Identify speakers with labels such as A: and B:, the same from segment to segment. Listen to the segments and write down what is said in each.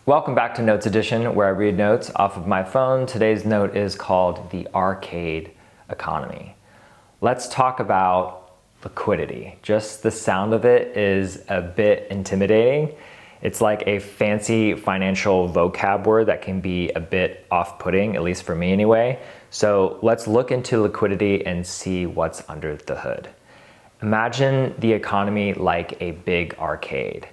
A: Welcome back to Notes Edition, where I read notes off of my phone. Today's note is called The Arcade Economy. Let's talk about liquidity. Just the sound of it is a bit intimidating. It's like a fancy financial vocab word that can be a bit off-putting, at least for me anyway. So let's look into liquidity and see what's under the hood. Imagine the economy like a big arcade.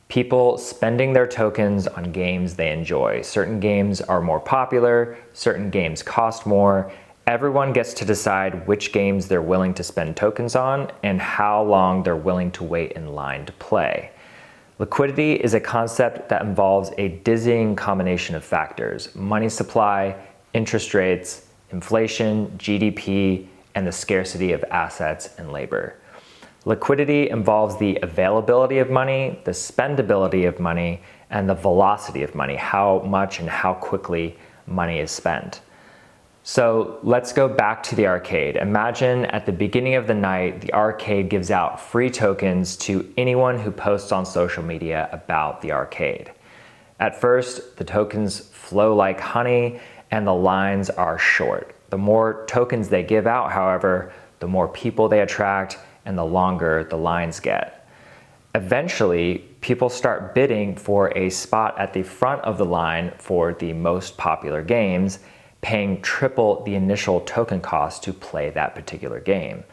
A: People spending their tokens on games they enjoy. Certain games are more popular, certain games cost more. Everyone gets to decide which games they're willing to spend tokens on and how long they're willing to wait in line to play. Liquidity is a concept that involves a dizzying combination of factors: money supply, interest rates, inflation, GDP, and the scarcity of assets and labor. Liquidity involves the availability of money, the spendability of money, and the velocity of money, how much and how quickly money is spent. So let's go back to the arcade. Imagine at the beginning of the night, the arcade gives out free tokens to anyone who posts on social media about the arcade. At first, the tokens flow like honey and the lines are short. The more tokens they give out, however, the more people they attract and the longer the lines get. Eventually, people start bidding for a spot at the front of the line for the most popular games, paying triple the initial token cost to play that particular game.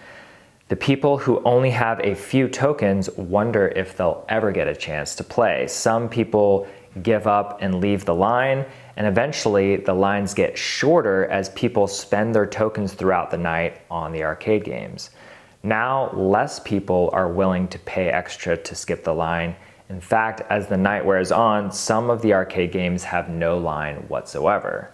A: The people who only have a few tokens wonder if they'll ever get a chance to play. Some people give up and leave the line, and eventually the lines get shorter as people spend their tokens throughout the night on the arcade games. Now, less people are willing to pay extra to skip the line. In fact, as the night wears on, some of the arcade games have no line whatsoever.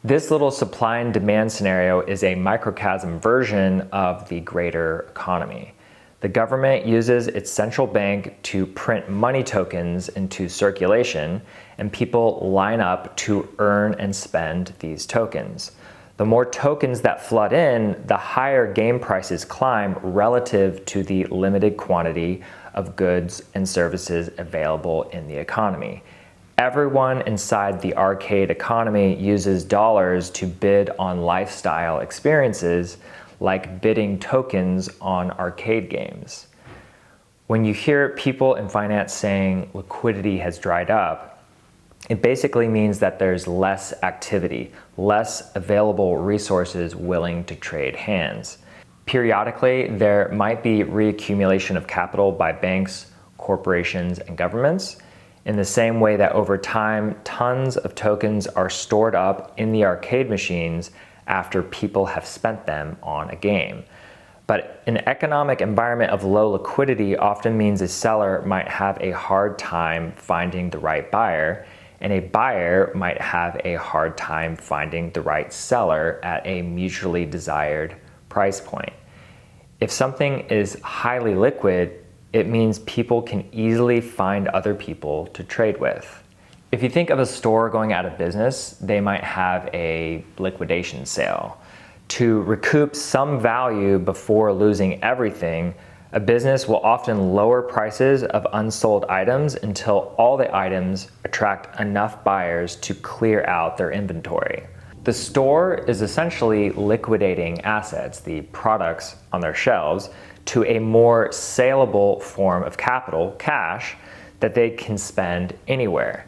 A: This little supply and demand scenario is a microcosm version of the greater economy. The government uses its central bank to print money tokens into circulation, and people line up to earn and spend these tokens. The more tokens that flood in, the higher game prices climb relative to the limited quantity of goods and services available in the economy. Everyone inside the arcade economy uses dollars to bid on lifestyle experiences, like bidding tokens on arcade games. When you hear people in finance saying liquidity has dried up, it basically means that there's less activity, less available resources willing to trade hands. Periodically, there might be reaccumulation of capital by banks, corporations, and governments, in the same way that over time, tons of tokens are stored up in the arcade machines after people have spent them on a game. But an economic environment of low liquidity often means a seller might have a hard time finding the right buyer, and a buyer might have a hard time finding the right seller at a mutually desired price point. If something is highly liquid, it means people can easily find other people to trade with. If you think of a store going out of business, they might have a liquidation sale. To recoup some value before losing everything, a business will often lower prices of unsold items until all the items attract enough buyers to clear out their inventory. The store is essentially liquidating assets, the products on their shelves, to a more saleable form of capital, cash, that they can spend anywhere.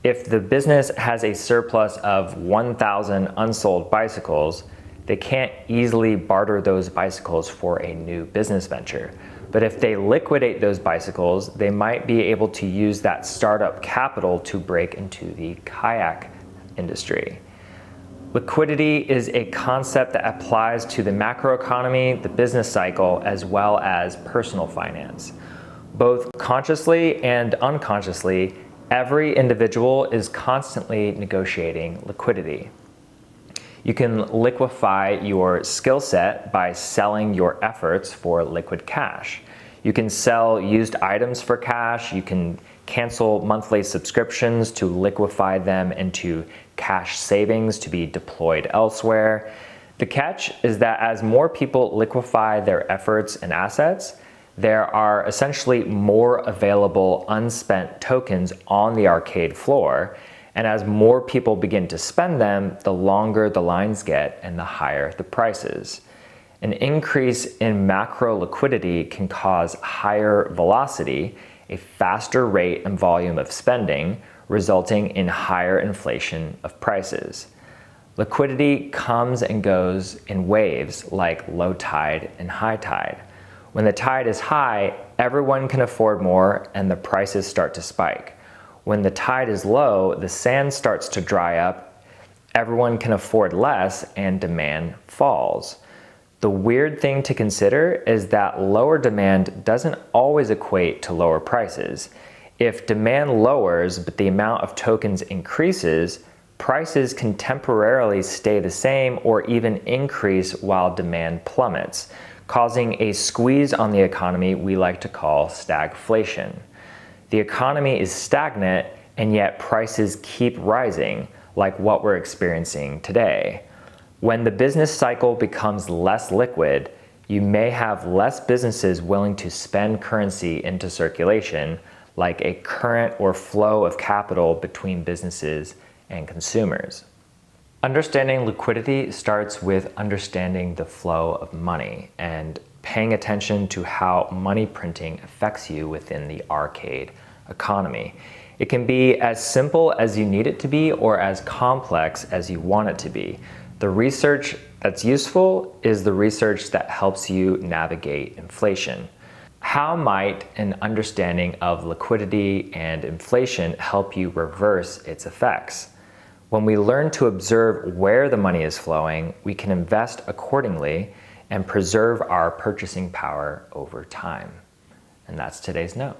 A: If the business has a surplus of 1,000 unsold bicycles, they can't easily barter those bicycles for a new business venture. But if they liquidate those bicycles, they might be able to use that startup capital to break into the kayak industry. Liquidity is a concept that applies to the macroeconomy, the business cycle, as well as personal finance. Both consciously and unconsciously, every individual is constantly negotiating liquidity. You can liquefy your skill set by selling your efforts for liquid cash. You can sell used items for cash. You can cancel monthly subscriptions to liquefy them into cash savings to be deployed elsewhere. The catch is that as more people liquefy their efforts and assets, There are essentially more available unspent tokens on the arcade floor, and as more people begin to spend them, the longer the lines get and the higher the prices. An increase in macro liquidity can cause higher velocity, a faster rate and volume of spending, resulting in higher inflation of prices. Liquidity comes and goes in waves like low tide and high tide. When the tide is high, everyone can afford more and the prices start to spike. When the tide is low, the sand starts to dry up, everyone can afford less, and demand falls. The weird thing to consider is that lower demand doesn't always equate to lower prices. If demand lowers but the amount of tokens increases, prices can temporarily stay the same or even increase while demand plummets, causing a squeeze on the economy we like to call stagflation. The economy is stagnant and yet prices keep rising, like what we're experiencing today. When the business cycle becomes less liquid, you may have less businesses willing to spend currency into circulation, like a current or flow of capital between businesses and consumers. Understanding liquidity starts with understanding the flow of money and paying attention to how money printing affects you within the arcade economy. It can be as simple as you need it to be or as complex as you want it to be. The research that's useful is the research that helps you navigate inflation. How might an understanding of liquidity and inflation help you reverse its effects? When we learn to observe where the money is flowing, we can invest accordingly and preserve our purchasing power over time. And that's today's note.